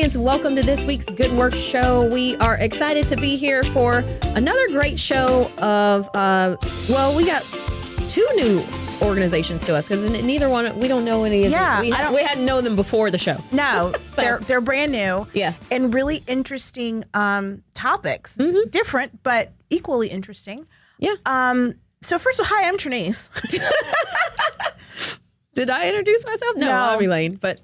parents, welcome to this week's Good Work Show. We are excited to be here for another great show of, we got two new organizations to us because neither one, we don't know any of them. We hadn't known them before the show. No, So- they're brand new. Yeah. And really interesting topics. Mm-hmm. Different, but equally interesting. Yeah. So first of all, hi, I'm Trinice. Did I introduce myself? No, I'm Elaine. But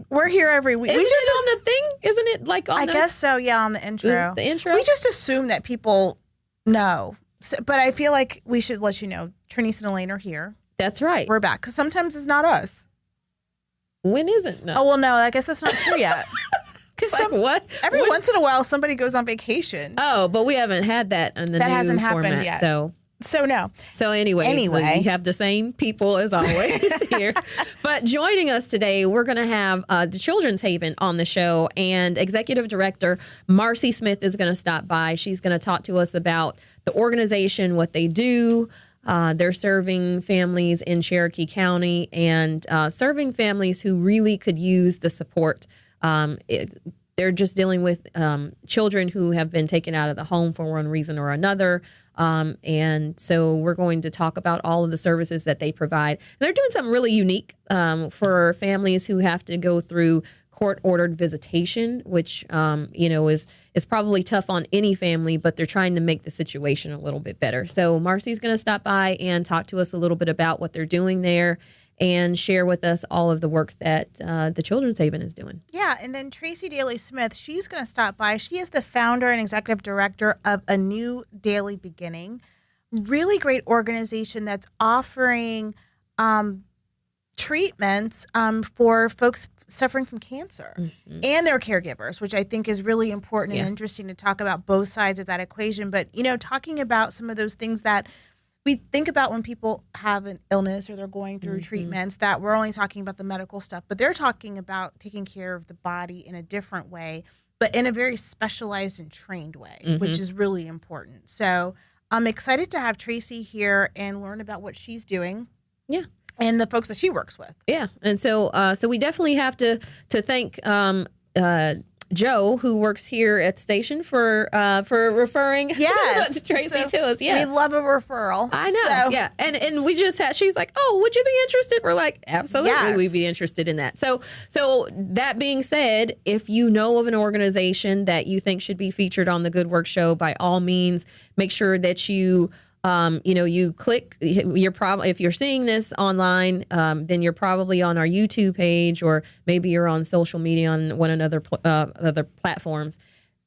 We're here every week. isn't it on the thing? Isn't it like on I guess so, yeah, on the intro. The intro? We just assume that people know. So, but I feel like we should let you know, Trinice and Elaine are here. That's right. We're back. Because sometimes it's not us. When isn't? No. Oh, well, no, I guess that's not true yet. Because Like what? every once in a while, somebody goes on vacation. Oh, but we haven't had that in the That new hasn't happened format, yet. So no. anyway, we have the same people as always here. But joining us today, we're going to have the Children's Haven on the show, and Executive Director Marcy Smith is going to stop by. She's going to talk to us about the organization, what they do. They're serving families in Cherokee County and serving families who really could use the support. They're just dealing with children who have been taken out of the home for one reason or another. And so we're going to talk about all of the services that they provide. And they're doing something really unique for families who have to go through court-ordered visitation, which, is probably tough on any family, but they're trying to make the situation a little bit better. So Marcy's going to stop by and talk to us a little bit about what they're doing there and share with us all of the work that the Children's Haven is doing. Yeah, and then Tracy Daly Smith, she's going to stop by. She is the founder and executive director of A New Daily Beginning. Really great organization that's offering treatments for folks suffering from cancer and their caregivers, which I think is really important and interesting to talk about both sides of that equation. But, talking about some of those things that we think about when people have an illness or they're going through treatments, that we're only talking about the medical stuff, but they're talking about taking care of the body in a different way, but in a very specialized and trained way, which is really important. So I'm excited to have Tracy here and learn about what she's doing. Yeah. And the folks that she works with. Yeah. And so we definitely have to thank Joe, who works here at the station, for referring Tracy to us. Yeah, we love a referral. I know. So. Yeah, and we just had. She's like, "Oh, would you be interested?" We're like, "Absolutely, we'd be interested in that." So that being said, if you know of an organization that you think should be featured on the Good Work Show, by all means, make sure that you. You click. If you're seeing this online, then you're probably on our YouTube page, or maybe you're on social media on one another other platforms.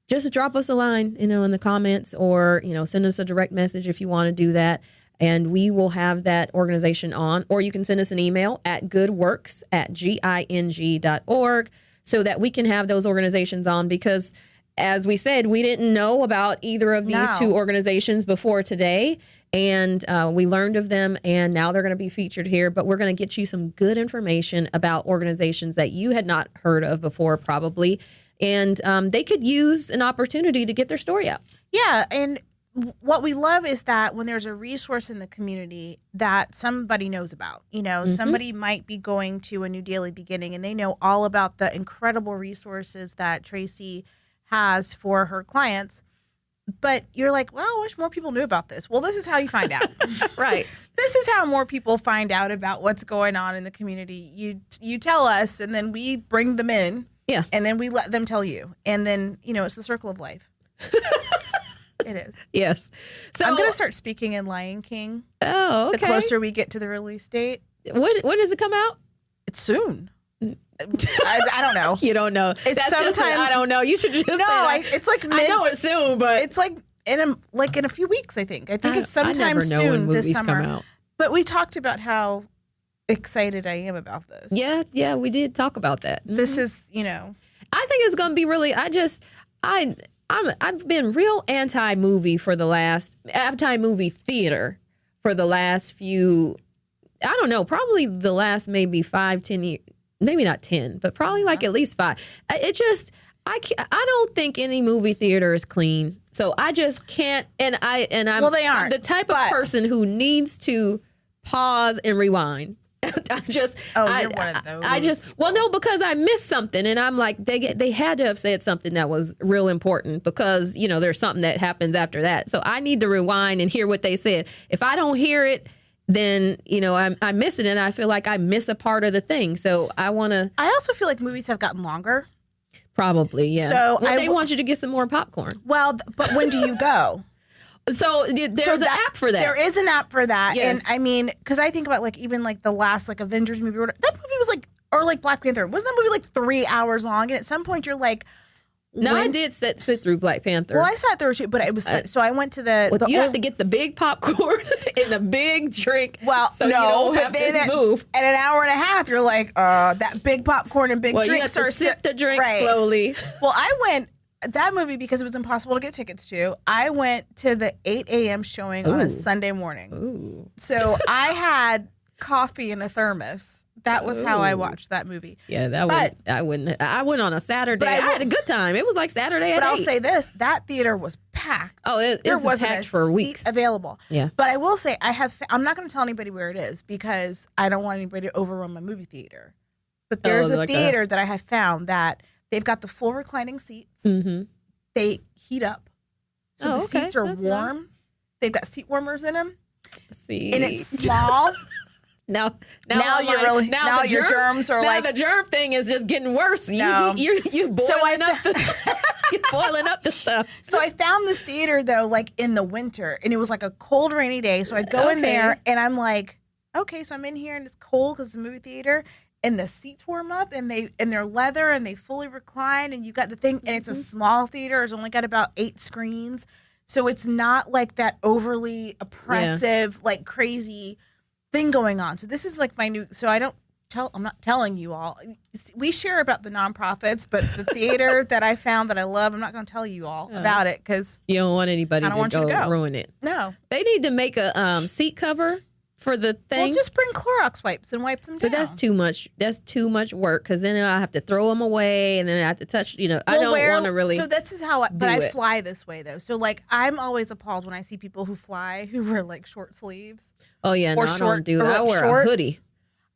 Just drop us a line, in the comments, or send us a direct message if you want to do that, and we will have that organization on. Or you can send us an email at goodworks@ging.org so that we can have those organizations on, because, as we said, we didn't know about either of these two organizations before today, and we learned of them, and now they're going to be featured here. But we're going to get you some good information about organizations that you had not heard of before, probably, and they could use an opportunity to get their story out. Yeah, and what we love is that when there's a resource in the community that somebody knows about, somebody might be going to A New Daily Beginning, and they know all about the incredible resources that Tracy has for her clients, but you're like, well, I wish more people knew about this. Well, this is how you find out. Right. This is how more people find out about what's going on in the community. You tell us, and then we bring them in. Yeah. And then we let them tell you. And then, it's the circle of life. It is. Yes. So I'm going to start speaking in Lion King. Oh, okay. The closer we get to the release date. When does it come out? It's soon. I don't know. You don't know. It's sometime. I don't know. You should just say that. It's like I know it's soon, but it's like in a few weeks. I think it's sometime I never know soon when movies this summer. come out. But we talked about how excited I am about this. Yeah, we did talk about that. This is, I think it's going to be really. I've been real anti-movie theater for the last few. I don't know, probably the last maybe 5-10 years. Maybe not 10, but probably like at least 5. I don't think any movie theater is clean. So I just can't. And I'm they aren't, the type of person who needs to pause and rewind. You're one of those. No, because I missed something, and I'm like, they had to have said something that was real important because there's something that happens after that. So I need to rewind and hear what they said. If I don't hear it, then I miss it, and I feel like I miss a part of the thing. So I want to. I also feel like movies have gotten longer. Probably, yeah. So they want you to get some more popcorn. Well, but when do you go? So there's an app for that. There is an app for that. Yes. And I mean, because I think about even the last Avengers movie, that movie was or Black Panther. Wasn't that movie 3 hours long? And at some point you're like, no, I did sit through Black Panther. Well, I sat through too, but it was so I went to you have to get the big popcorn and the big drink. Well, so you don't have to move. At an hour and a half, you're like, that big popcorn and big drink. You have to sip the drink slowly. Well, I went. That movie, because it was impossible to get tickets to, I went to the 8 a.m. showing on a Sunday morning. Ooh. So I had coffee in a thermos. That was how I watched that movie. Yeah, I wouldn't. I went on a Saturday. I had a good time. It was like Saturday at 8. But I'll say this, that theater was packed. Oh, there wasn't packed for weeks available. Yeah. But I will say, I'm not going to tell anybody where it is because I don't want anybody to overrun my movie theater. But there's a theater that I have found that they've got the full reclining seats. Mm-hmm. They heat up. So the seats are That's warm. nice. They've got seat warmers in them. See. And it's small. Now your germs are now the germ thing is just getting worse. No. You boiling up you're boiling up the stuff. So I found this theater though, in the winter, and it was a cold, rainy day. So I go in there, and I'm like, okay, so I'm in here, and it's cold because it's a movie theater. And the seats warm up, and they're leather, and they fully recline, and you got the thing, and it's a small theater. It's only got about 8 screens, so it's not that overly oppressive, crazy thing going on. So this is my new. So I'm not telling you all. We share about the nonprofits, but the theater that I found that I love, I'm not going to tell you all about it because you don't want anybody to go ruin it. No, they need to make a seat cover for the thing. Well, just bring Clorox wipes and wipe them down. So that's too much. That's too much work because then I have to throw them away and then I have to touch. I don't want to really. So this is how. I fly this way though. So I'm always appalled when I see people who fly who wear short sleeves. Oh yeah, no, I don't do that. I wear a hoodie.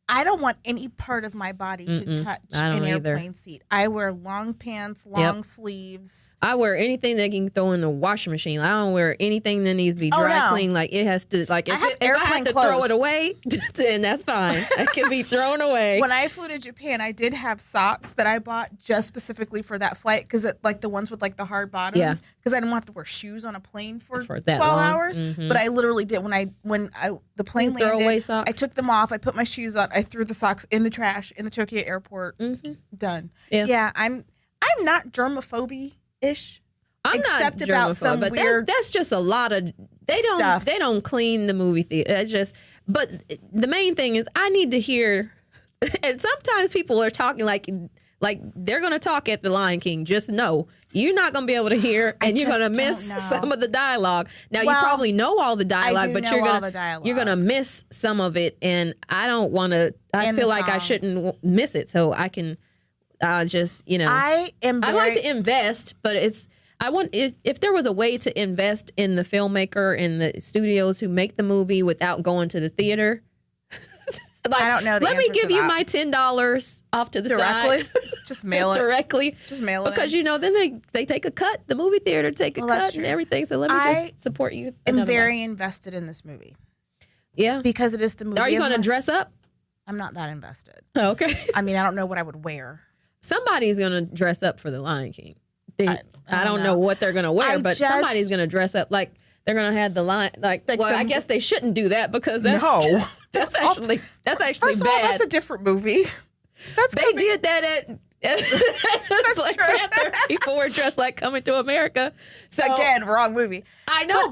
I don't want any part of my body to touch an airplane seat. I wear long pants, long sleeves. I wear anything that can throw in the washing machine. I don't wear anything that needs to be dry clean. It has to if I have to throw it away, then that's fine. It can be thrown away. When I flew to Japan, I did have socks that I bought just specifically for that flight because the ones with the hard bottoms. Because I didn't want to have to wear shoes on a plane for 12 hours. Mm-hmm. But I literally did when the plane landed. Throw away socks? I took them off. I put my shoes on. I threw the socks in the trash in the Tokyo airport. Mm-hmm. Done. Yeah. I'm not germophobe-ish. I'm except not about some but weird that's just a lot of stuff. They don't clean the movie theater. But the main thing is I need to hear. And sometimes people are talking like they're going to talk at the Lion King. Just know you're not going to be able to hear, and you're going to miss some of the dialogue. Now you probably know all the dialogue, but you're going to miss some of it, and I don't want to. I feel like I shouldn't miss it, so I can. Just I like to invest, but I want if there was a way to invest in the filmmaker and the studios who make the movie without going to the theater. I don't know. Let me give you my $10 off to the side. Just mail it directly. Just mail it because then they take a cut. The movie theater take a cut and everything. So let me just support you. I'm very invested in this movie. Yeah, because it is the movie. Are you going to dress up? I'm not that invested. Oh, okay. I mean, I don't know what I would wear. Somebody's going to dress up for the Lion King. I don't know what they're going to wear, but somebody's going to dress up like. They're gonna have the line I guess they shouldn't do that because that's actually first of bad. All, that's a different movie. They did that at Black Panther. People were dressed like Coming to America. So again, wrong movie. I know,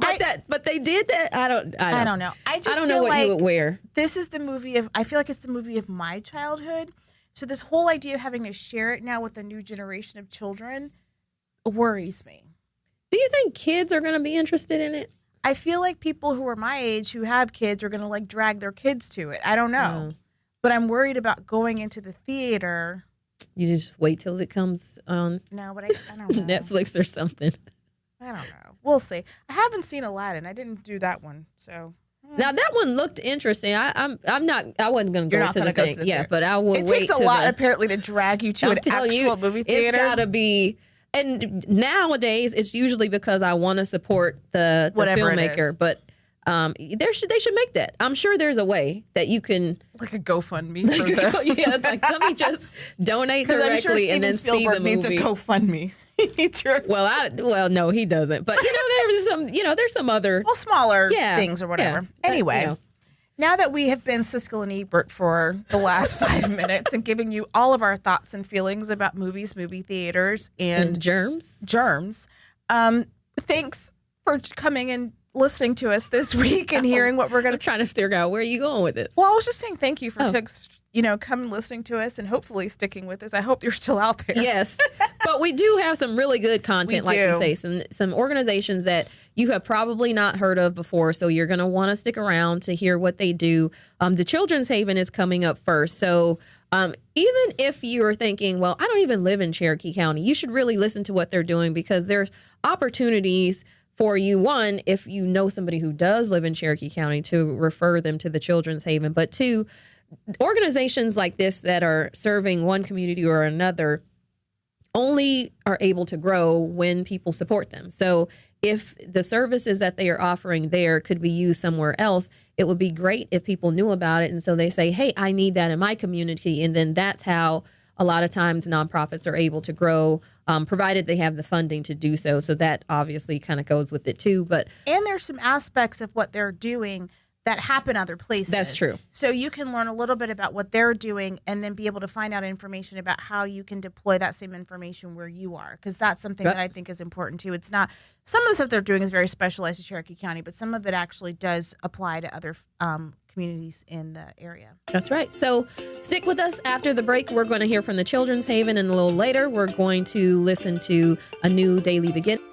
but they did that. I don't know. I don't know what you would wear. This is the movie I feel like it's the movie of my childhood. So this whole idea of having to share it now with a new generation of children worries me. Do you think kids are going to be interested in it? I feel like people who are my age who have kids are going to drag their kids to it. I don't know. But I'm worried about going into the theater. You just wait till it comes on No, but I don't know. Netflix or something. I don't know. We'll see. I haven't seen Aladdin. I didn't do that one. So Now that one looked interesting. I wasn't going to go to the thing. Yeah, but I will wait. It takes a lot apparently to drag you to an actual movie theater. It's got to be. And nowadays, it's usually because I want to support the filmmaker. But they should make that. I'm sure there's a way that you can, like a GoFundMe for the like let me just donate directly I'm sure and then Spielberg see the movie. Needs a GoFundMe. Well, no, he doesn't. But there's some other smaller things or whatever. Anyway. Now that we have been Siskel and Ebert for the last 5 minutes and giving you all of our thoughts and feelings about movies, movie theaters, and germs, thanks for coming and listening to us this week and hearing what we're going to try to figure out where are you going with this. Well, I was just saying thank you for come listening to us and hopefully sticking with us. I hope you're still out there. Yes, but we do have some really good content, like we say, some organizations that you have probably not heard of before, so you're going to want to stick around to hear what they do. The Children's Haven is coming up first, so even if you're thinking, well, I don't even live in Cherokee County, you should really listen to what they're doing because there's opportunities for you, one, if you know somebody who does live in Cherokee County, to refer them to the Children's Haven. But two, organizations like this that are serving one community or another only are able to grow when people support them. So if the services that they are offering there could be used somewhere else, it would be great if people knew about it. And so they say, hey, I need that in my community. And then that's how a lot of times nonprofits are able to grow, provided they have the funding to do so. So that obviously kind of goes with it too. And there's some aspects of what they're doing that happen other places. That's true. So you can learn a little bit about what they're doing and then be able to find out information about how you can deploy that same information where you are. Because that's something that I think is important too. It's not, some of the stuff they're doing is very specialized to Cherokee County, but some of it actually does apply to other communities in the area. That's right. So stick with us after the break. We're going to hear from the Children's Haven, and a little later we're going to listen to a new Daily Beginning.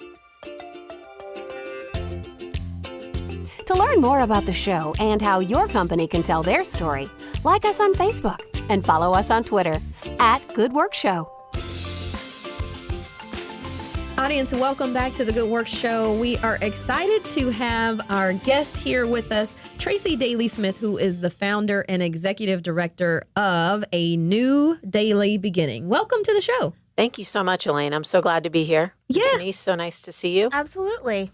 To learn more about the show and how your company can tell their story, like us on Facebook and follow us on Twitter @GoodWorkShow. Audience, welcome back to the Good Work Show. We are excited to have our guest here with us, Tracy Daly Smith, who is the founder and executive director of A New Daily Beginning. Welcome to the show. Thank you so much, Elaine. I'm so glad to be here. Yeah. Denise, so nice to see you. Absolutely.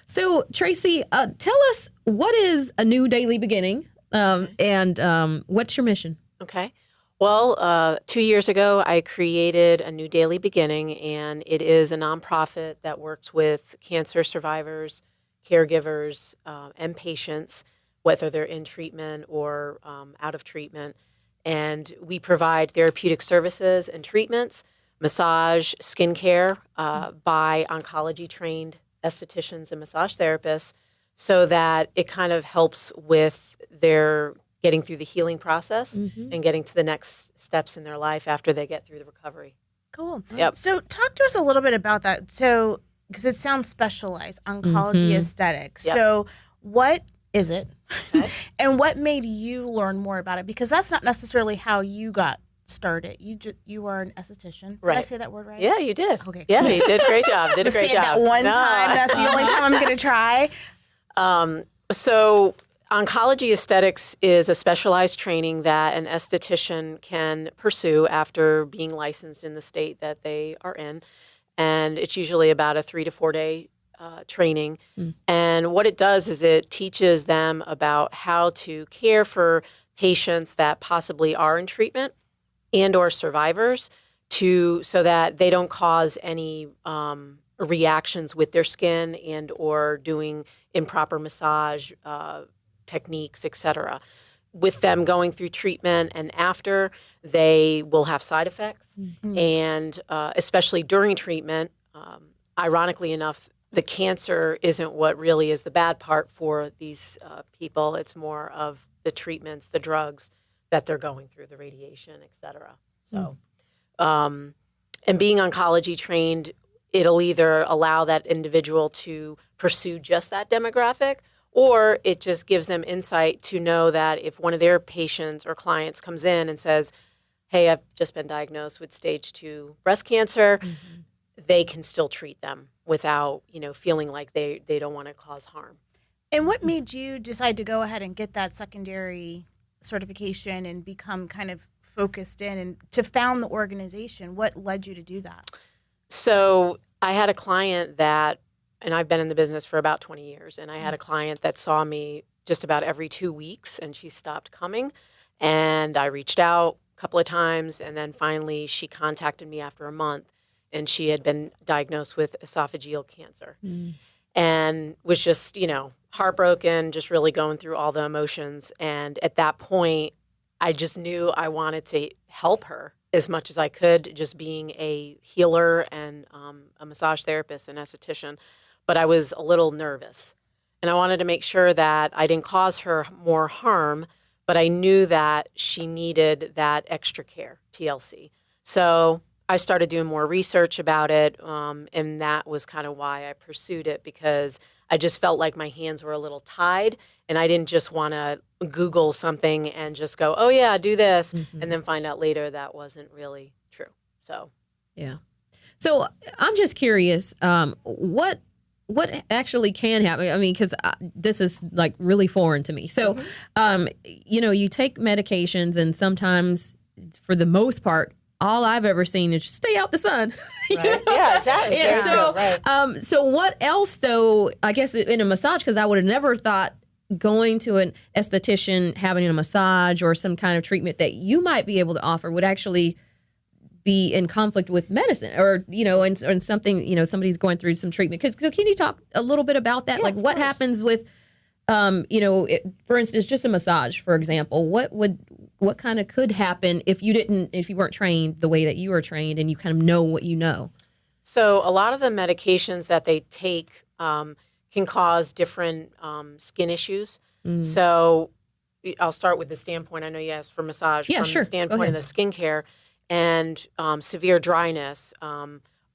So, Tracy, tell us, what is A New Daily Beginning and what's your mission? Okay. Well, 2 years ago, I created A New Daily Beginning, and it is a nonprofit that works with cancer survivors, caregivers, and patients, whether they're in treatment or out of treatment. And we provide therapeutic services and treatments, massage, skincare by oncology-trained estheticians and massage therapists, so that it kind of helps with their getting through the healing process and getting to the next steps in their life after they get through the recovery. Cool. Yep. So talk to us a little bit about that. So, because it sounds specialized, oncology aesthetics. Yep. So what is it? Okay. And what made you learn more about it? Because that's not necessarily how you got started. You are an esthetician. Did I say that word right? Yeah, you did. Okay. Cool. Yeah, you did a great job. Did a great job. That one time. That's the only time I'm going to try. So oncology aesthetics is a specialized training that an esthetician can pursue after being licensed in the state that they are in. And it's usually about a 3 to 4 day training. And what it does is it teaches them about how to care for patients that possibly are in treatment and or survivors, so that they don't cause any reactions with their skin and or doing improper massage techniques, etc. With them going through treatment and after, they will have side effects. And especially during treatment, ironically enough, the cancer isn't what really is the bad part for these people. It's more of the treatments, the drugs that they're going through, the radiation, etc. So, and being oncology trained, it'll either allow that individual to pursue just that demographic, or it just gives them insight to know that if one of their patients or clients comes in and says, hey, I've just been diagnosed with stage 2 breast cancer, they can still treat them without, feeling like they don't want to cause harm. And what made you decide to go ahead and get that secondary certification and become kind of focused in and to found the organization? What led you to do that? So I had a client that, and I've been in the business for about 20 years, and I had a client that saw me just about every 2 weeks, and she stopped coming. And I reached out a couple of times, and then finally she contacted me after a month, and she had been diagnosed with esophageal cancer. And was just, heartbroken, just really going through all the emotions. And at that point, I just knew I wanted to help her as much as I could, just being a healer and a massage therapist and esthetician. But I was a little nervous. And I wanted to make sure that I didn't cause her more harm, but I knew that she needed that extra care, TLC. So I started doing more research about it, and that was kind of why I pursued it, because I just felt like my hands were a little tied, and I didn't just want to Google something and just go, oh, yeah, do this, and then find out later that wasn't really true. So, yeah. So I'm just curious, what actually can happen? I mean, because this is like really foreign to me. So, you take medications, and sometimes, for the most part, all I've ever seen is just stay out the sun. Right. Yeah, exactly. Yeah, so, right. So what else, though, I guess in a massage, because I would have never thought going to an esthetician, having a massage or some kind of treatment that you might be able to offer would actually be in conflict with medicine, or, and something, somebody's going through some treatment. So can you talk a little bit about that? Yeah, like what happens with, for instance, just a massage, for example, what kind of could happen if you weren't trained the way that you were trained, and you kind of know what you know? So a lot of the medications that they take can cause different skin issues. So I'll start with the standpoint. I know you asked for massage. Yeah, from sure. the standpoint of the skincare, and severe dryness,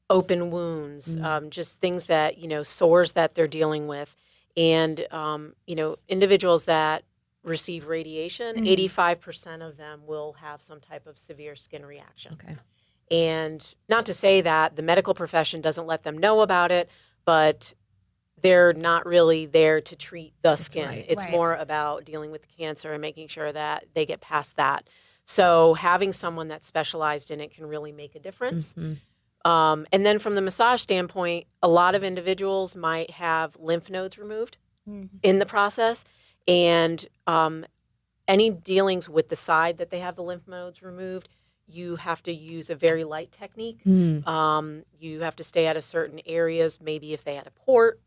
open wounds, just things that, sores that they're dealing with. And, individuals that receive radiation, 85% of them will have some type of severe skin reaction. Okay. And not to say that the medical profession doesn't let them know about it, but they're not really there to treat the skin. right. It's Right. more about dealing with the cancer and making sure that they get past that. So having someone that's specialized in it can really make a difference. And then from the massage standpoint, a lot of individuals might have lymph nodes removed in the process. And any dealings with the side that they have the lymph nodes removed, you have to use a very light technique. You have to stay out of certain areas. Maybe if they had a port,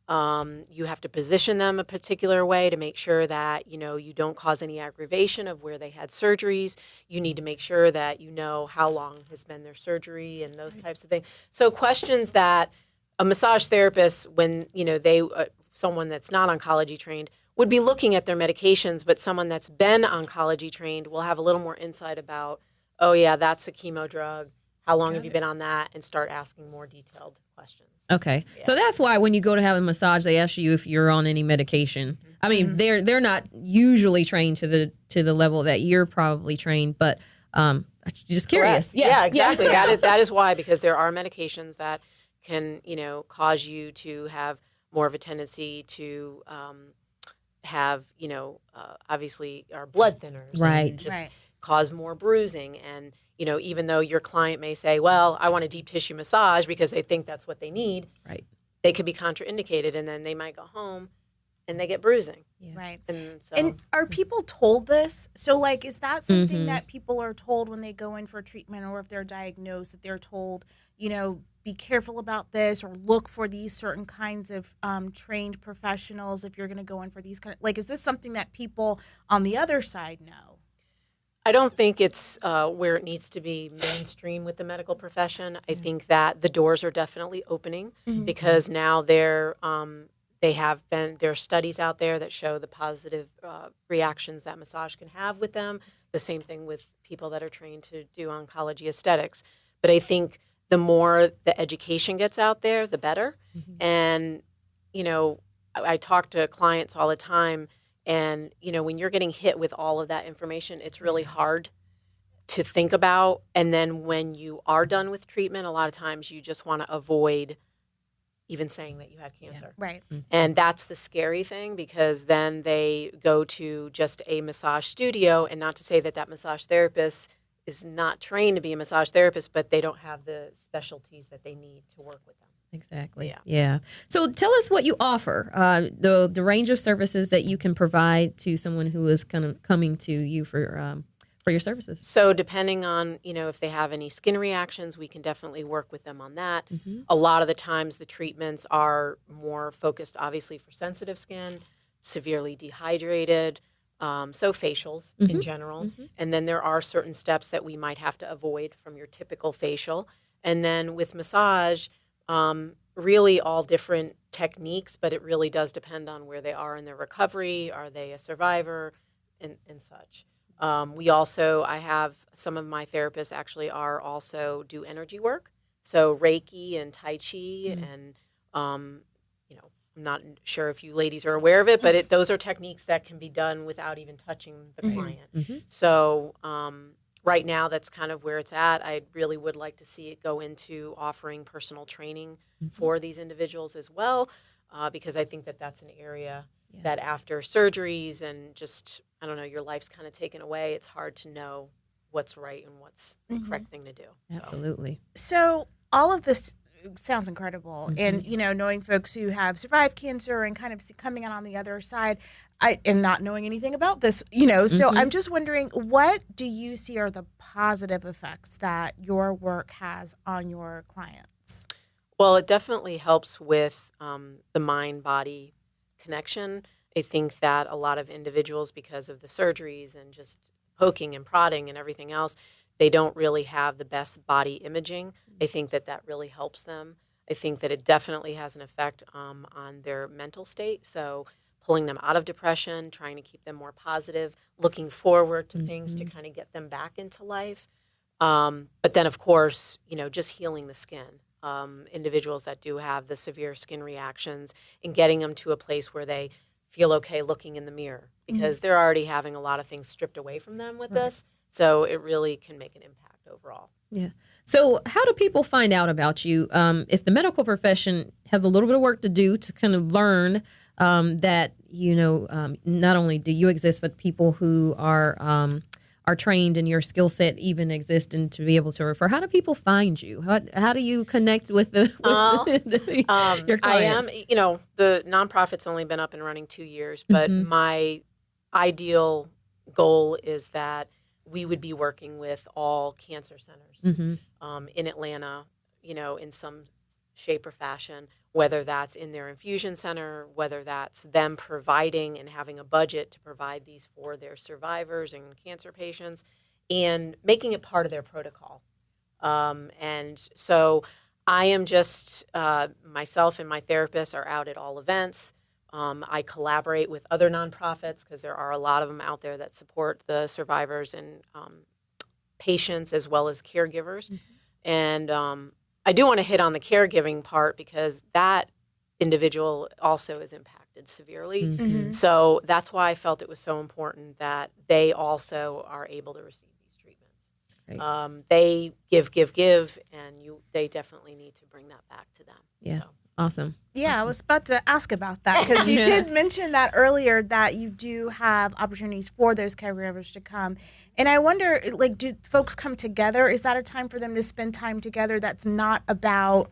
you have to position them a particular way to make sure that, you don't cause any aggravation of where they had surgeries. You need to make sure that you know how long has been their surgery and those types of things. So questions that a massage therapist, when, someone that's not oncology trained, would be looking at their medications, but someone that's been oncology trained will have a little more insight about, oh yeah, that's a chemo drug. How long have you been on that? And start asking more detailed questions. Okay. Yeah. So that's why when you go to have a massage, they ask you if you're on any medication. I mean, they're not usually trained to the level that you're probably trained, but just curious. Correct. Yeah, exactly. That is why, because there are medications that can, cause you to have more of a tendency to have, obviously our blood thinners. Right. And just cause more bruising. And, even though your client may say, well, I want a deep tissue massage because they think that's what they need. Right. They could be contraindicated, and then they might go home and they get bruising. Yeah. Right. And are people told this? So, is that something that people are told when they go in for treatment, or if they're diagnosed, that they're told, be careful about this, or look for these certain kinds of trained professionals if you're going to go in for these kind of, is this something that people on the other side know? I don't think it's where it needs to be mainstream with the medical profession. I think that the doors are definitely opening because now there are studies out there that show the positive reactions that massage can have with them. The same thing with people that are trained to do oncology aesthetics. But I think the more the education gets out there, the better. And, I talk to clients all the time. And, when you're getting hit with all of that information, it's really hard to think about. And then when you are done with treatment, a lot of times you just want to avoid, even saying that you had cancer. Right. And that's the scary thing, because then they go to just a massage studio, and not to say that that massage therapist is not trained to be a massage therapist, but they don't have the specialties that they need to work with them. Exactly. Yeah. So tell us what you offer, the range of services that you can provide to someone who is kind of coming to you for your services. So depending on, if they have any skin reactions, we can definitely work with them on that. Mm-hmm. A lot of the times the treatments are more focused, obviously, for sensitive skin, severely dehydrated, so facials in general. Mm-hmm. And then there are certain steps that we might have to avoid from your typical facial. And then with massage, really all different techniques, but it really does depend on where they are in their recovery. Are they a survivor and such? I have some of my therapists actually do energy work. So Reiki and Tai Chi and, I'm not sure if you ladies are aware of it, but those are techniques that can be done without even touching the client. Mm-hmm. So right now, that's kind of where it's at. I really would like to see it go into offering personal training for these individuals as well, because I think that that's an area that after surgeries and just, I don't know, your life's kind of taken away, it's hard to know what's right and what's the correct thing to do. Absolutely. So all of this sounds incredible. And, knowing folks who have survived cancer and kind of coming out on the other side, and not knowing anything about this, so I'm just wondering, what do you see are the positive effects that your work has on your clients? Well, it definitely helps with the mind-body connection. I think that a lot of individuals, because of the surgeries and just poking and prodding and everything else, they don't really have the best body imaging. I think that really helps them. I think that it definitely has an effect on their mental state. So pulling them out of depression, trying to keep them more positive, looking forward to things to kind of get them back into life. But then, of course, just healing the skin. Individuals that do have the severe skin reactions and getting them to a place where they feel okay looking in the mirror, because they're already having a lot of things stripped away from them with this. So it really can make an impact overall. Yeah. So how do people find out about you? If the medical profession has a little bit of work to do to kind of learn that, not only do you exist, but people who are trained in your skill set even exist, and to be able to refer. How do people find you? How do you connect with your clients? I am, the nonprofit's only been up and running 2 years, but my ideal goal is that we would be working with all cancer centers in Atlanta, in some shape or fashion, whether that's in their infusion center, whether that's them providing and having a budget to provide these for their survivors and cancer patients, and making it part of their protocol. And so I am just, myself and my therapist are out at all events. I collaborate with other nonprofits, because there are a lot of them out there that support the survivors and patients as well as caregivers. And I do want to hit on the caregiving part, because that individual also is impacted severely. So that's why I felt it was so important that they also are able to receive these treatments. They give, and they definitely need to bring that back to them. Yeah. So. Awesome. Yeah, I was about to ask about that, because you did mention that earlier, that you do have opportunities for those caregivers to come. And I wonder, do folks come together? Is that a time for them to spend time together that's not about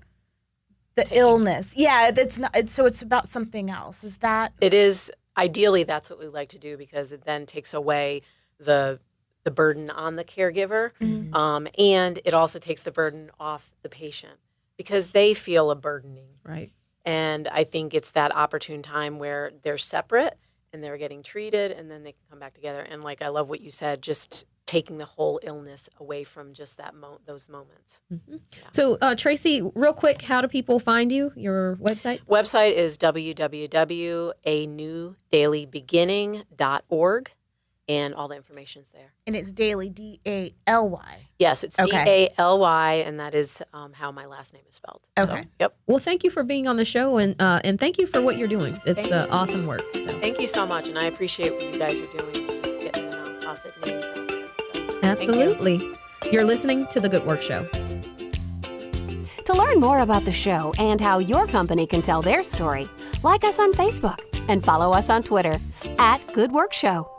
the illness? Yeah, that's not. So it's about something else. Is that? It is. Ideally, that's what we like to do, because it then takes away the burden on the caregiver, and it also takes the burden off the patient, because they feel a burdening. Right. And I think it's that opportune time where they're separate and they're getting treated, and then they can come back together. And I love what you said, just taking the whole illness away from just those moments. Yeah. So Tracy, real quick, how do people find you? Your website? Website is www.anewdalybeginning.org. And all the information's there. And it's Daly, D-A-L-Y. Yes, it's D-A-L-Y, and that is how my last name is spelled. Okay. So, yep. Well, thank you for being on the show, and thank you for what you're doing. It's awesome work. So. Thank you so much, and I appreciate what you guys are doing, just getting the nonprofit names out there. So, absolutely. You're listening to The Good Work Show. To learn more about the show and how your company can tell their story, like us on Facebook and follow us on Twitter @Good Work Show.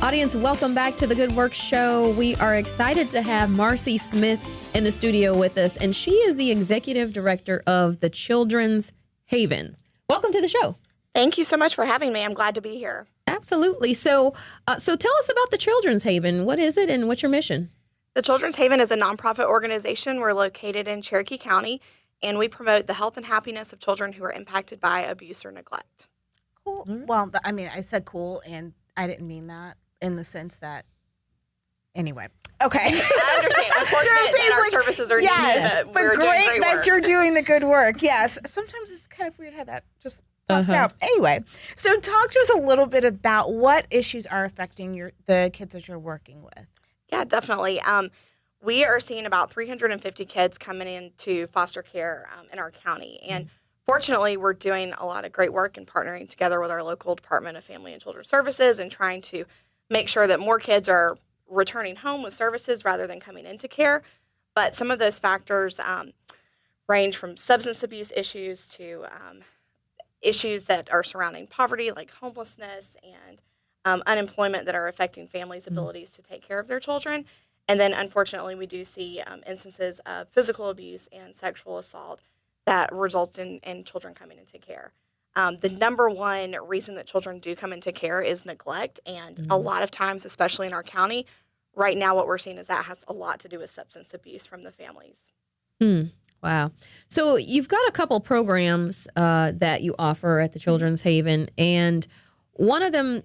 Audience, welcome back to the Good Work Show. We are excited to have Marcy Smith in the studio with us, and she is the executive director of the Children's Haven. Welcome to the show. Thank you so much for having me. I'm glad to be here. Absolutely. So tell us about the Children's Haven. What is it and what's your mission? The Children's Haven is a nonprofit organization. We're located in Cherokee County, and we promote the health and happiness of children who are impacted by abuse or neglect. Cool. Well, I said cool, and I didn't mean that in the sense that, anyway. Okay. I understand. Unfortunately, that our services are yes, needed. But We're doing great that work. you're doing the good work. Yes. Sometimes it's kind of weird how that just pops out. Anyway, so talk to us a little bit about what issues are affecting the kids that you're working with. Yeah, definitely. We are seeing about 350 kids coming into foster care in our county. And fortunately, we're doing a lot of great work and partnering together with our local Department of Family and Children's Services and trying to make sure that more kids are returning home with services rather than coming into care. But some of those factors range from substance abuse issues to issues that are surrounding poverty, like homelessness and unemployment, that are affecting families' abilities to take care of their children. And then, unfortunately, we do see instances of physical abuse and sexual assault that results in children coming into care. The number one reason that children do come into care is neglect. And a lot of times, especially in our county, right now what we're seeing is that has a lot to do with substance abuse from the families. Wow. So you've got a couple programs that you offer at the Children's Haven, and one of them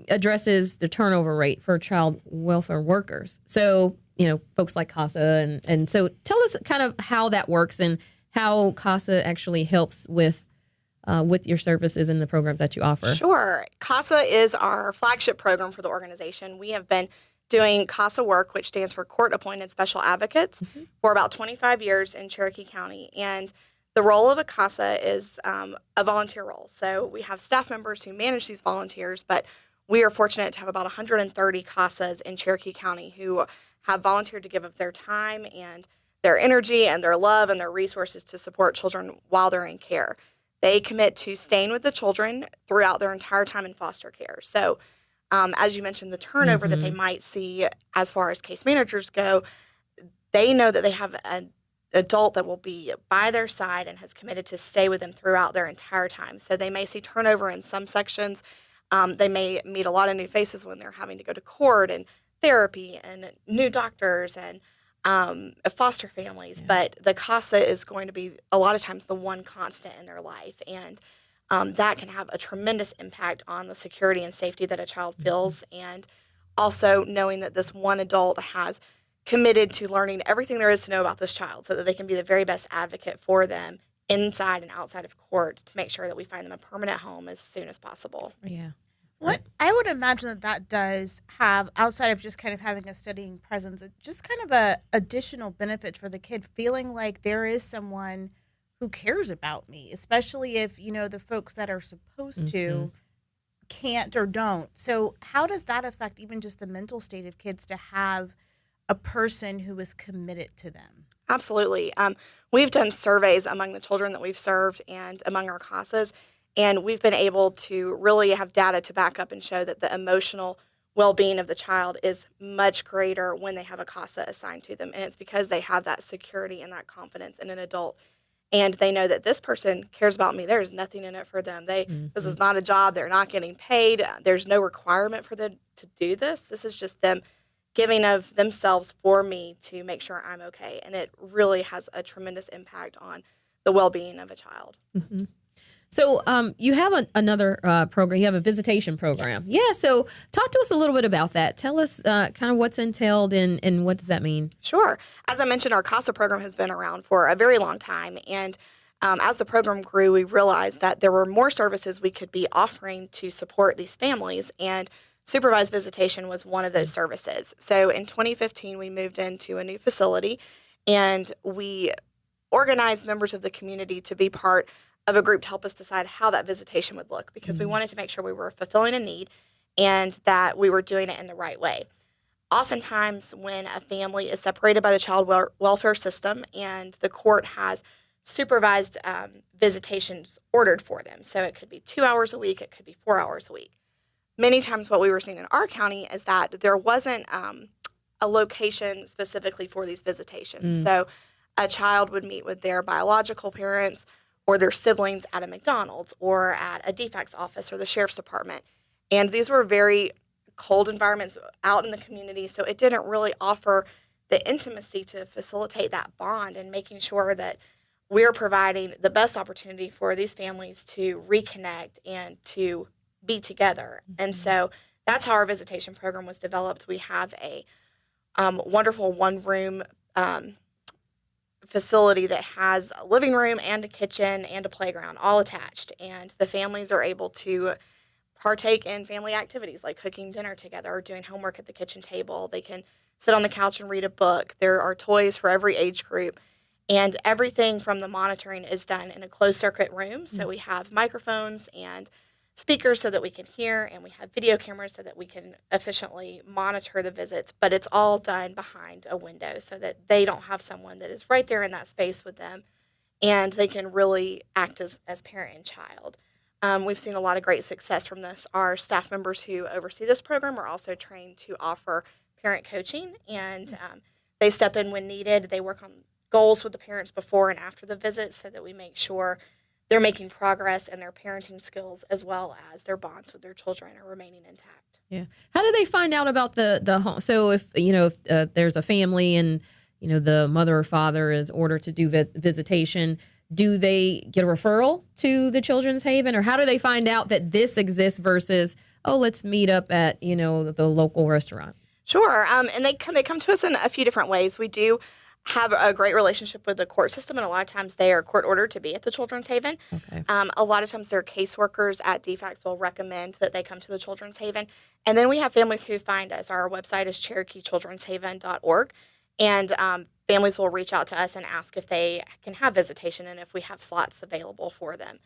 addresses the turnover rate for child welfare workers. So, folks like CASA. And so tell us kind of how that works and how CASA actually helps with your services and the programs that you offer. Sure. CASA is our flagship program for the organization. We have been doing CASA work, which stands for Court Appointed Special Advocates, for about 25 years in Cherokee County. And the role of a CASA is a volunteer role. So we have staff members who manage these volunteers, but we are fortunate to have about 130 CASAs in Cherokee County who have volunteered to give up their time and their energy and their love and their resources to support children while they're in care. They commit to staying with the children throughout their entire time in foster care. So as you mentioned, the turnover that they might see as far as case managers go, they know that they have an adult that will be by their side and has committed to stay with them throughout their entire time. So they may see turnover in some sections. They may meet a lot of new faces when they're having to go to court and therapy and new doctors and foster families. But the CASA is going to be a lot of times the one constant in their life. And that can have a tremendous impact on the security and safety that a child feels. And also knowing that this one adult has committed to learning everything there is to know about this child so that they can be the very best advocate for them inside and outside of court to make sure that we find them a permanent home as soon as possible. Yeah. What I would imagine that does have, outside of just kind of having a steadying presence, just kind of a additional benefit for the kid, feeling like there is someone who cares about me, especially if, the folks that are supposed to can't or don't. So how does that affect even just the mental state of kids to have a person who is committed to them? Absolutely. We've done surveys among the children that we've served and among our CASAs, and we've been able to really have data to back up and show that the emotional well-being of the child is much greater when they have a CASA assigned to them. And it's because they have that security and that confidence in an adult. And they know that this person cares about me. There's nothing in it for them. This is not a job. They're not getting paid. There's no requirement for them to do this. This is just them giving of themselves for me to make sure I'm okay. And it really has a tremendous impact on the well-being of a child. So you have another program. You have a visitation program. Yes. Yeah. So talk to us a little bit about that. Tell us kind of what's entailed and what does that mean? Sure. As I mentioned, our CASA program has been around for a very long time. And as the program grew, we realized that there were more services we could be offering to support these families. And supervised visitation was one of those services. So in 2015, we moved into a new facility and we organized members of the community to be part of a group to help us decide how that visitation would look, because we wanted to make sure we were fulfilling a need and that we were doing it in the right way. oftentimes when a family is separated by the child welfare system and the court has supervised visitations ordered for them. So it could be 2 hours a week, it could be 4 hours a week. Many times what we were seeing in our county is that there wasn't a location specifically for these visitations. So a child would meet with their biological parents or their siblings at a McDonald's or at a defects office or the sheriff's department. And these were very cold environments out in the community, so it didn't really offer the intimacy to facilitate that bond and making sure that we're providing the best opportunity for these families to reconnect and to be together. And so that's how our visitation program was developed. We have a wonderful one-room facility that has a living room and a kitchen and a playground all attached, and the families are able to partake in family activities like cooking dinner together or doing homework at the kitchen table. They can sit on the couch and read a book. There are toys for every age group, and everything from the monitoring is done in a closed-circuit room. So we have microphones and speakers so that we can hear, and we have video cameras so that we can efficiently monitor the visits, but it's all done behind a window so that they don't have someone that is right there in that space with them, and they can really act as parent and child. We've seen a lot of great success from this. Our staff members who oversee this program are also trained to offer parent coaching, and they step in when needed. They work on goals with the parents before and after the visit so that we make sure they're making progress in their parenting skills as well as their bonds with their children are remaining intact. Yeah. How do they find out about the home? So if there's a family and the mother or father is ordered to do visitation, do they get a referral to the Children's Haven, or how do they find out that this exists versus, let's meet up at the local restaurant? Sure, and they come to us in a few different ways. We do have a great relationship with the court system, and a lot of times they are court ordered to be at the Children's Haven. Okay. A lot of times their caseworkers at DFACS will recommend that they come to the Children's Haven. And then we have families who find us. Our website is CherokeeChildren'sHaven.org, and families will reach out to us and ask if they can have visitation and if we have slots available for them.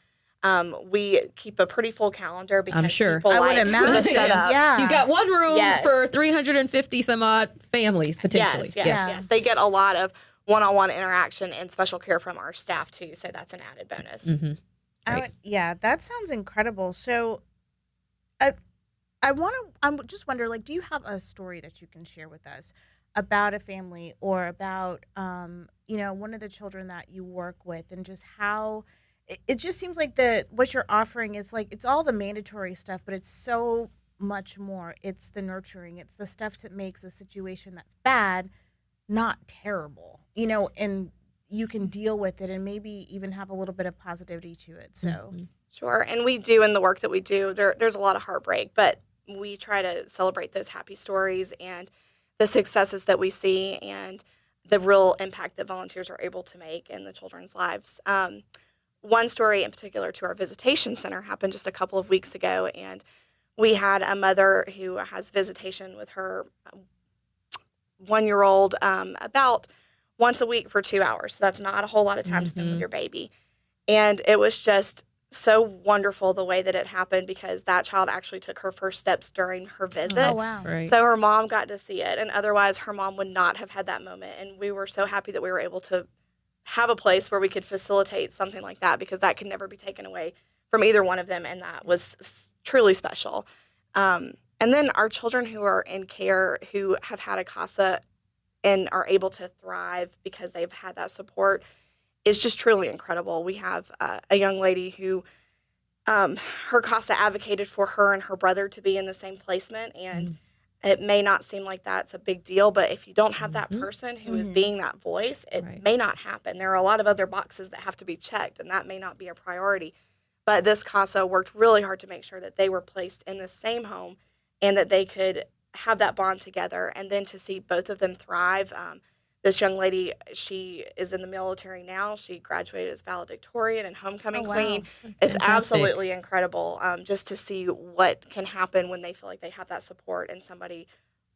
We keep a pretty full calendar because I'm sure. people I would like imagine. the setup. Yeah. You've got one room Yes. for 350 some odd families potentially. Yes. They get a lot of one-on-one interaction and special care from our staff too, so that's an added bonus. Mm-hmm. Right. That sounds incredible. So I just wonder, do you have a story that you can share with us about a family or about one of the children that you work with, and just how it just seems like what you're offering is it's all the mandatory stuff, but it's so much more. It's the nurturing. It's the stuff that makes a situation that's bad not terrible, and you can deal with it and maybe even have a little bit of positivity to it. So Sure, and we do in the work that we do, there's a lot of heartbreak, but we try to celebrate those happy stories and the successes that we see and the real impact that volunteers are able to make in the children's lives. One story in particular to our visitation center happened just a couple of weeks ago, and we had a mother who has visitation with her 1-year-old about once a week for 2 hours. So that's not a whole lot of time to spend with your baby. And it was just so wonderful the way that it happened because that child actually took her first steps during her visit. Oh, wow. Right. So her mom got to see it, and otherwise her mom would not have had that moment. And we were so happy that we were able to have a place where we could facilitate something like that because that could never be taken away from either one of them, and that was truly special. And then our children who are in care who have had a CASA and are able to thrive because they've had that support is just truly incredible. We have a young lady who her CASA advocated for her and her brother to be in the same placement, and it may not seem like that's a big deal, but if you don't have that person who is being that voice, it may not happen. There are a lot of other boxes that have to be checked, and that may not be a priority. But this CASA worked really hard to make sure that they were placed in the same home and that they could have that bond together, and then to see both of them thrive. This young lady, she is in the military now. She graduated as valedictorian and homecoming queen. It's absolutely incredible just to see what can happen when they feel like they have that support and somebody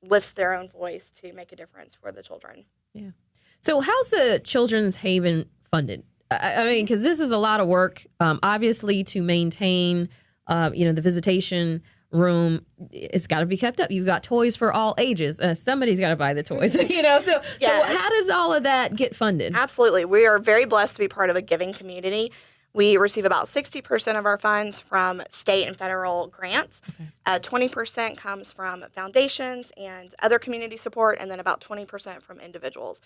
lifts their own voice to make a difference for the children. Yeah. So how's the Children's Haven funded? I mean, because this is a lot of work, obviously, to maintain, the visitation room, it's got to be kept up. You've got toys for all ages. Somebody's got to buy the toys, you know? So how does all of that get funded? Absolutely. We are very blessed to be part of a giving community. We receive about 60% of our funds from state and federal grants. 20% comes from foundations and other community support, and then about 20% from individuals.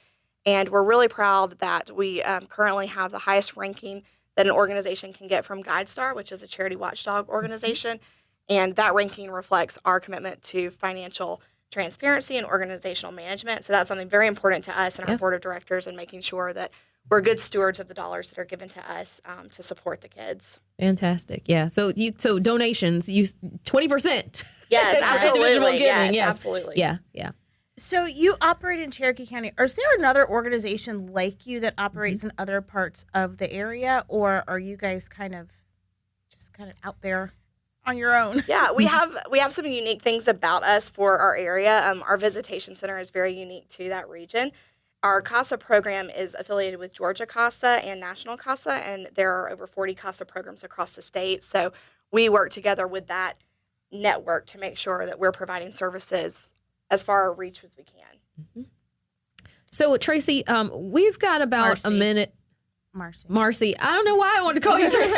And we're really proud that we currently have the highest ranking that an organization can get from GuideStar, which is a charity watchdog organization. And that ranking reflects our commitment to financial transparency and organizational management. So that's something very important to us and our board of directors, and making sure that we're good stewards of the dollars that are given to us to support the kids. Fantastic. Yeah. So donations, 20%. Yes, absolutely. Individual giving. Yes, absolutely. Yeah. Yeah. So you operate in Cherokee County. Is there another organization like you that operates in other parts of the area, or are you guys kind of out there on your own? Yeah, we have some unique things about us for our area. Our visitation center is very unique to that region. Our CASA program is affiliated with Georgia CASA and National CASA, and there are over 40 CASA programs across the state. So we work together with that network to make sure that we're providing services as far reach as we can. Mm-hmm. So, Tracy, we've got about a minute. Marcy. I don't know why I wanted to call you Tracy.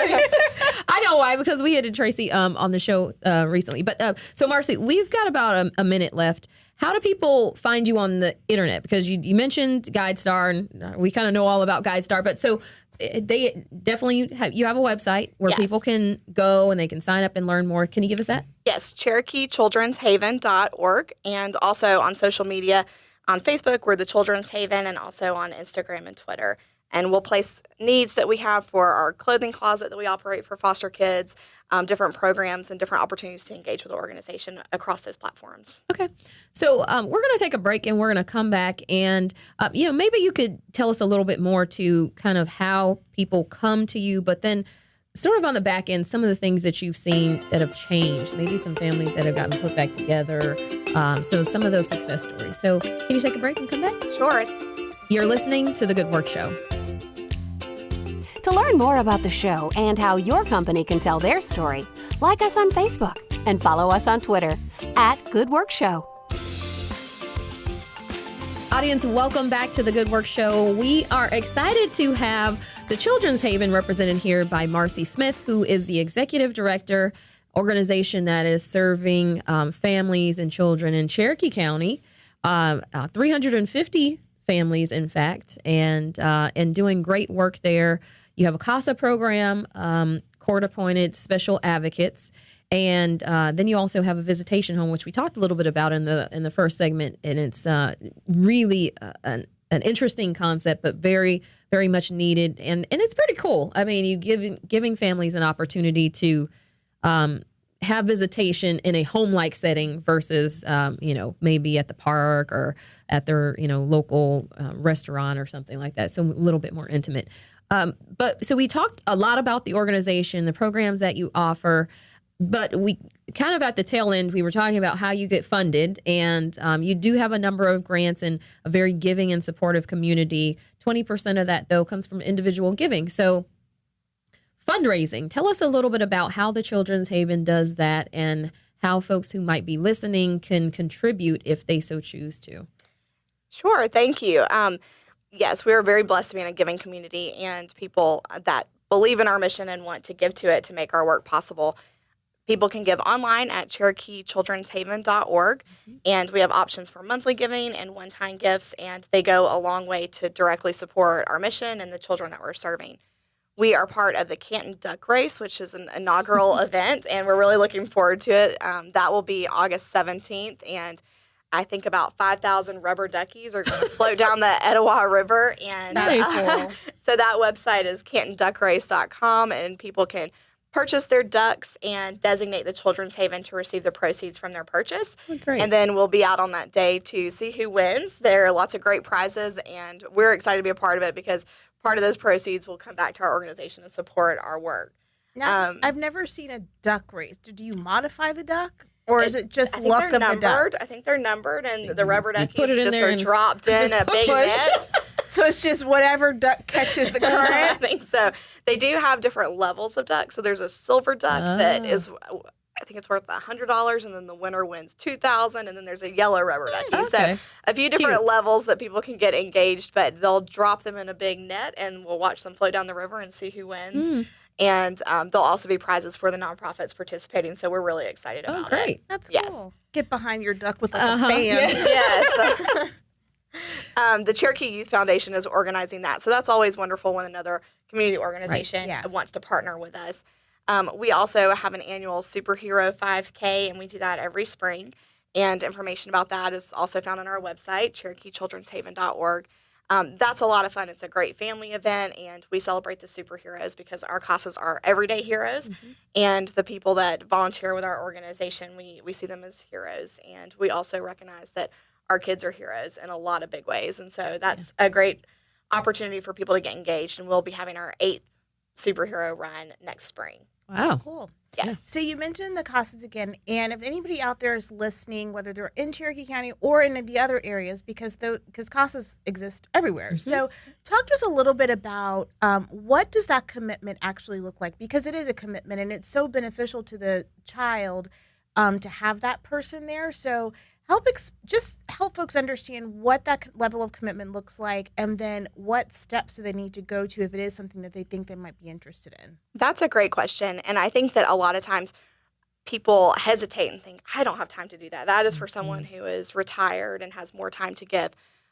I know why, because we had Tracy on the show recently. But so, Marcy, we've got about a minute left. How do people find you on the internet? Because you mentioned GuideStar, and we kind of know all about GuideStar. But so they definitely you have a website where people can go and they can sign up and learn more. Can you give us that? Yes, CherokeeChildren'sHaven.org, and also on social media, on Facebook, we're the Children's Haven, and also on Instagram and Twitter. And we'll place needs that we have for our clothing closet that we operate for foster kids, different programs and different opportunities to engage with the organization across those platforms. Okay. So we're going to take a break, and we're going to come back, and maybe you could tell us a little bit more to kind of how people come to you, but then sort of on the back end, some of the things that you've seen that have changed, maybe some families that have gotten put back together. So some of those success stories. So can you take a break and come back? Sure. You're listening to The Good Work Show. To learn more about the show and how your company can tell their story, like us on Facebook and follow us on Twitter @GoodWorkShow. Audience, welcome back to The Good Work Show. We are excited to have the Children's Haven represented here by Marcy Smith, who is the executive director, organization that is serving families and children in Cherokee County, 350 families, in fact, and doing great work there. You have a CASA program, court-appointed special advocates, and then you also have a visitation home, which we talked a little bit about in the first segment, and it's really an interesting concept, but very, very much needed, and it's pretty cool. I mean, you giving families an opportunity to have visitation in a home-like setting versus, maybe at the park or at their, local restaurant or something like that. So a little bit more intimate. But so we talked a lot about the organization, the programs that you offer, but we kind of at the tail end, we were talking about how you get funded, and you do have a number of grants and a very giving and supportive community. 20% of that, though, comes from individual giving. So fundraising, tell us a little bit about how the Children's Haven does that and how folks who might be listening can contribute if they so choose to. Sure, thank you. Yes, we are very blessed to be in a giving community and people that believe in our mission and want to give to it to make our work possible. People can give online at CherokeeChildren'sHaven.org, and we have options for monthly giving and one-time gifts, and they go a long way to directly support our mission and the children that we're serving. We are part of the Canton Duck Race, which is an inaugural event, and we're really looking forward to it. That will be August 17th, and I think about 5,000 rubber duckies are going to float down the Etowah River. And Cool. So that website is cantonduckrace.com, and people can purchase their ducks and designate the Children's Haven to receive the proceeds from their purchase. Oh, great. And then we'll be out on that day to see who wins. There are lots of great prizes, and we're excited to be a part of it because part of those proceeds will come back to our organization and support our work. Now, I've never seen a duck race. Do you modify the duck? Or is it just luck of the duck? I think they're numbered, and the rubber duckies put it in just there are and dropped in a big net. So it's just whatever duck catches the I current? think so. They do have different levels of ducks. So there's a silver duck that is I think it's worth $100, and then the winner wins $2,000, and then there's a yellow rubber ducky. Okay. So a few different levels that people can get engaged, but they'll drop them in a big net, and we'll watch them float down the river and see who wins. And there'll also be prizes for the nonprofits participating, so we're really excited about great. it. That's Yes. cool. Get behind your duck with like a band. Yes. The Cherokee Youth Foundation is organizing that, so that's always wonderful when another community organization wants to partner with us. We also have an annual superhero 5K, and we do that every spring. And information about that is also found on our website, CherokeeChildren'sHaven.org. That's a lot of fun. It's a great family event, and we celebrate the superheroes because our CASAs are everyday heroes, and the people that volunteer with our organization, we see them as heroes. And we also recognize that our kids are heroes in a lot of big ways, and so that's a great opportunity for people to get engaged, and we'll be having our 8th superhero run next spring. Wow. Cool. Yes. So you mentioned the CASAs again, and if anybody out there is listening, whether they're in Cherokee County or in the other areas, because CASAs exist everywhere. So talk to us a little bit about what does that commitment actually look like? Because it is a commitment, and it's so beneficial to the child to have that person there. So just help folks understand what that level of commitment looks like, and then what steps do they need to go to if it is something that they think they might be interested in. That's a great question, and I think that a lot of times people hesitate and think, I don't have time to do that. That is for someone who is retired and has more time to give.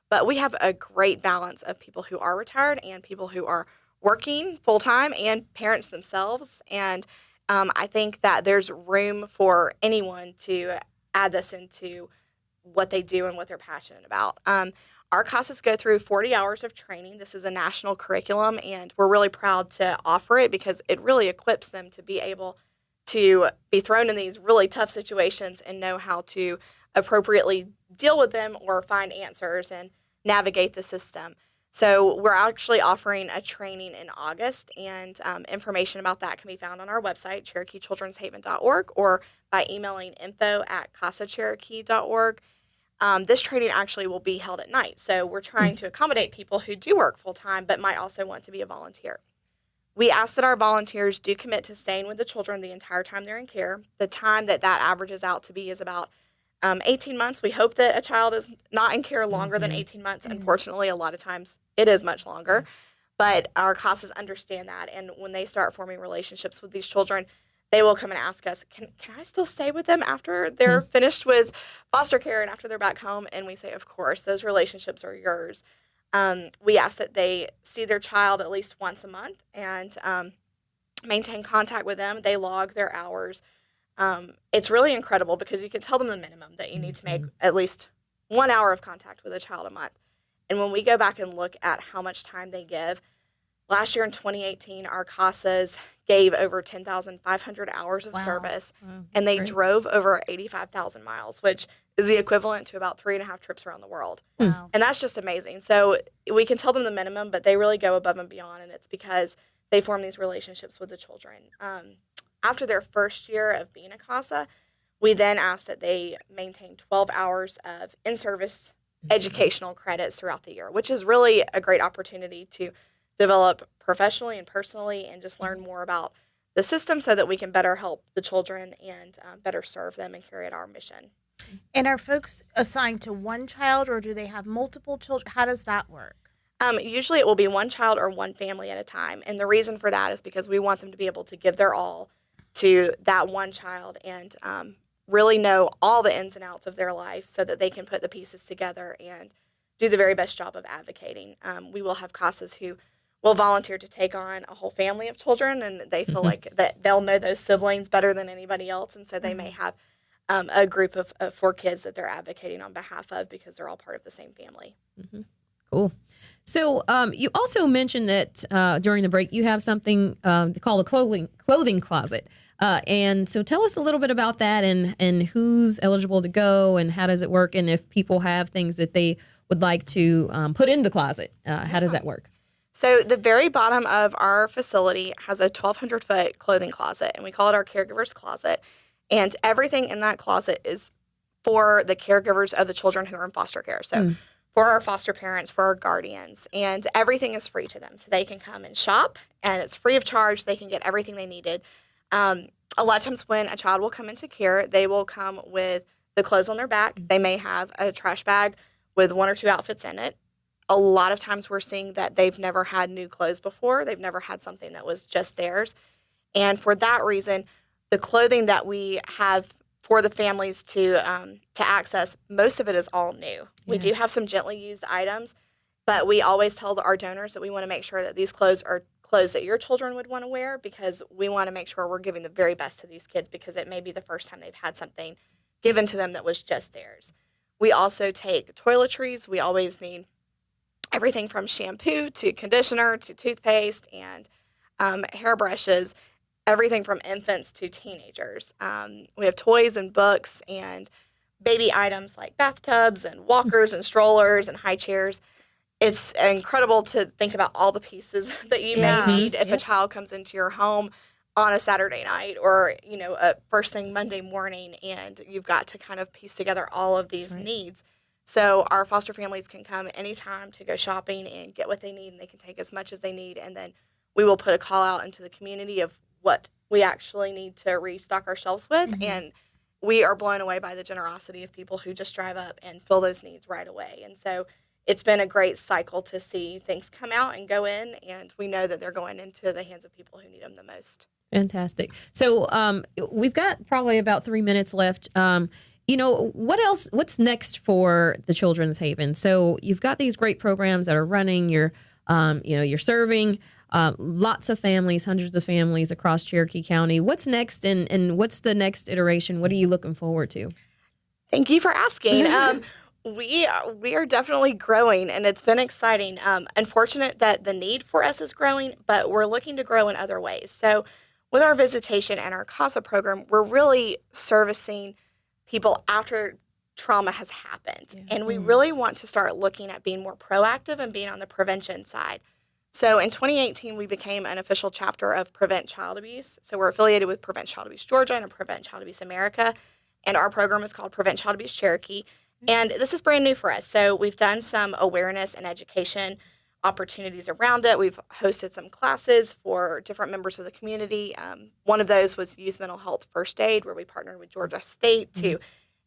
But we have a great balance of people who are retired and people who are working full-time and parents themselves, and I think that there's room for anyone to add this into what they do and what they're passionate about. Our CASAs go through 40 hours of training. This is a national curriculum, and we're really proud to offer it because it really equips them to be able to be thrown in these really tough situations and know how to appropriately deal with them or find answers and navigate the system. So we're actually offering a training in August, and information about that can be found on our website, CherokeeChildren'sHaven.org, or by emailing info@casacherokee.org. This training actually will be held at night, so we're trying to accommodate people who do work full-time but might also want to be a volunteer. We ask that our volunteers do commit to staying with the children the entire time they're in care. The time that averages out to be is about 18 months. We hope that a child is not in care longer than 18 months. Unfortunately, a lot of times it is much longer, but our CASAs understand that, and when they start forming relationships with these children, they will come and ask us, can I still stay with them after they're finished with foster care and after they're back home? And we say, of course, those relationships are yours. We ask that they see their child at least once a month and maintain contact with them. They log their hours. It's really incredible because you can tell them the minimum that you need to make at least 1 hour of contact with a child a month. And when we go back and look at how much time they give, last year in 2018, our CASAs gave over 10,500 hours of service, and they drove over 85,000 miles, which is the equivalent to about 3.5 trips around the world. Wow. And that's just amazing. So we can tell them the minimum, but they really go above and beyond, and it's because they form these relationships with the children. After their first year of being a CASA, we then ask that they maintain 12 hours of in-service educational credits throughout the year, which is really a great opportunity to develop professionally and personally and just learn more about the system so that we can better help the children and better serve them and carry out our mission. And are folks assigned to one child, or do they have multiple children? How does that work? Usually it will be one child or one family at a time. And the reason for that is because we want them to be able to give their all to that one child and really know all the ins and outs of their life so that they can put the pieces together and do the very best job of advocating. We will have CASAs who will volunteer to take on a whole family of children, and they feel like that they'll know those siblings better than anybody else, and so they may have a group of 4 kids that they're advocating on behalf of because they're all part of the same family. Cool. So you also mentioned that during the break you have something called a clothing closet. And so tell us a little bit about that and who's eligible to go and how does it work, and if people have things that they would like to put in the closet, how does that work? So the very bottom of our facility has a 1,200-foot clothing closet, and we call it our caregiver's closet. And everything in that closet is for the caregivers of the children who are in foster care. So for our foster parents, for our guardians, and everything is free to them. So they can come and shop, and it's free of charge. They can get everything they needed. A a lot of times when a child will come into care, they will come with the clothes on their back. They may have a trash bag with 1 or 2 outfits in it. A lot of times we're seeing that they've never had new clothes before. They've never had something that was just theirs. And for that reason, the clothing that we have for the families to access, most of it is all new. Yeah. We do have some gently used items, but we always tell our donors that we want to make sure that these clothes are clothes that your children would want to wear, because we want to make sure we're giving the very best to these kids, because it may be the first time they've had something given to them that was just theirs. We also take toiletries. We always need everything from shampoo to conditioner to toothpaste and hairbrushes, everything from infants to teenagers. We have toys and books and baby items like bathtubs and walkers and strollers and high chairs. It's incredible to think about all the pieces that you may need if a child comes into your home on a Saturday night or, a first thing Monday morning, and you've got to kind of piece together all of these needs. So our foster families can come anytime to go shopping and get what they need, and they can take as much as they need, and then we will put a call out into the community of what we actually need to restock our shelves with, and we are blown away by the generosity of people who just drive up and fill those needs right away. And so it's been a great cycle to see things come out and go in, and we know that they're going into the hands of people who need them the most. Fantastic. So we've got probably about 3 minutes left. What else? What's next for the Children's Haven? So you've got these great programs that are running. You're serving lots of families, hundreds of families across Cherokee County. What's next, and what's the next iteration? What are you looking forward to? Thank you for asking. We are definitely growing, and it's been exciting. Unfortunate that the need for us is growing, but we're looking to grow in other ways. So with our visitation and our CASA program, we're really servicing people after trauma has happened. Yeah. And we really want to start looking at being more proactive and being on the prevention side. So in 2018, we became an official chapter of Prevent Child Abuse. So we're affiliated with Prevent Child Abuse Georgia and Prevent Child Abuse America. And our program is called Prevent Child Abuse Cherokee. And this is brand new for us. So we've done some awareness and education opportunities around it. We've hosted some classes for different members of the community. One of those was Youth Mental Health First Aid, where we partnered with Georgia State to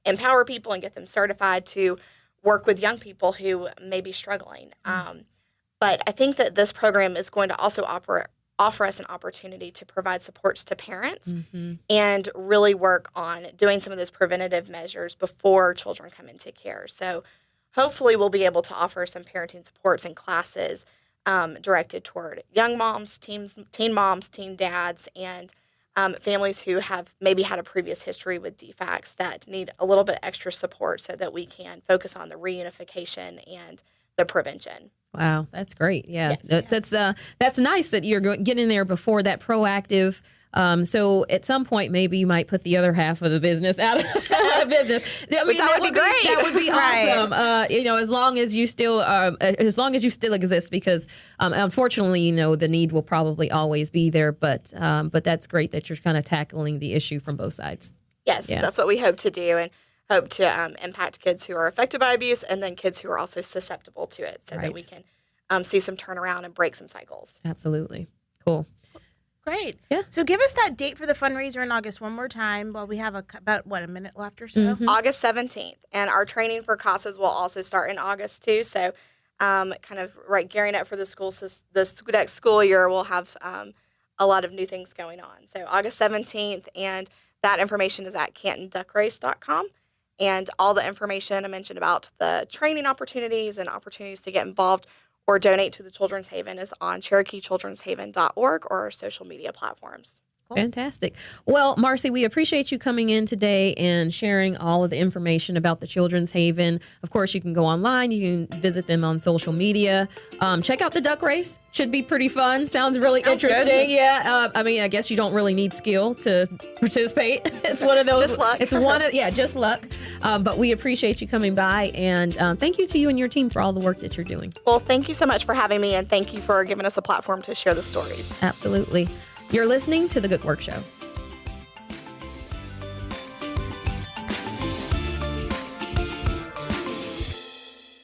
empower people and get them certified to work with young people who may be struggling. But I think that this program is going to also offer us an opportunity to provide supports to parents and really work on doing some of those preventative measures before children come into care. So hopefully we'll be able to offer some parenting supports and classes directed toward young moms, teen moms, teen dads, and families who have maybe had a previous history with DFACs that need a little bit extra support so that we can focus on the reunification and the prevention. Wow, that's great. Yeah, Yes. That's nice that you're getting there before that proactive. So at some point, maybe you might put the other half of the business out of business. I mean, that would be great. That would be awesome. As long as you still exist, because unfortunately, the need will probably always be there. But that's great that you're kind of tackling the issue from both sides. Yes, that's what we hope to do, and hope to impact kids who are affected by abuse, and then kids who are also susceptible to it, so that we can see some turnaround and break some cycles. Absolutely. Cool. Great. Yeah. So give us that date for the fundraiser in August one more time. Well, we have about a minute left or so. August 17th. And our training for CASAs will also start in August too. So gearing up for the next school year, we'll have a lot of new things going on. So August 17th, and that information is at cantonduckrace.com. And all the information I mentioned about the training opportunities and opportunities to get involved or donate to the Children's Haven is on CherokeeChildren'sHaven.org or our social media platforms. Cool. Fantastic. Well, Marcy, we appreciate you coming in today and sharing all of the information about the Children's Haven. Of course, you can go online. You can visit them on social media. Check out the duck race. Should be pretty fun. Sounds really interesting. Good. Yeah. I guess you don't really need skill to participate. It's one of those. Just luck. Just luck. But we appreciate you coming by, and thank you to you and your team for all the work that you're doing. Well, thank you so much for having me, and thank you for giving us a platform to share the stories. Absolutely. You're listening to The Good Work Show.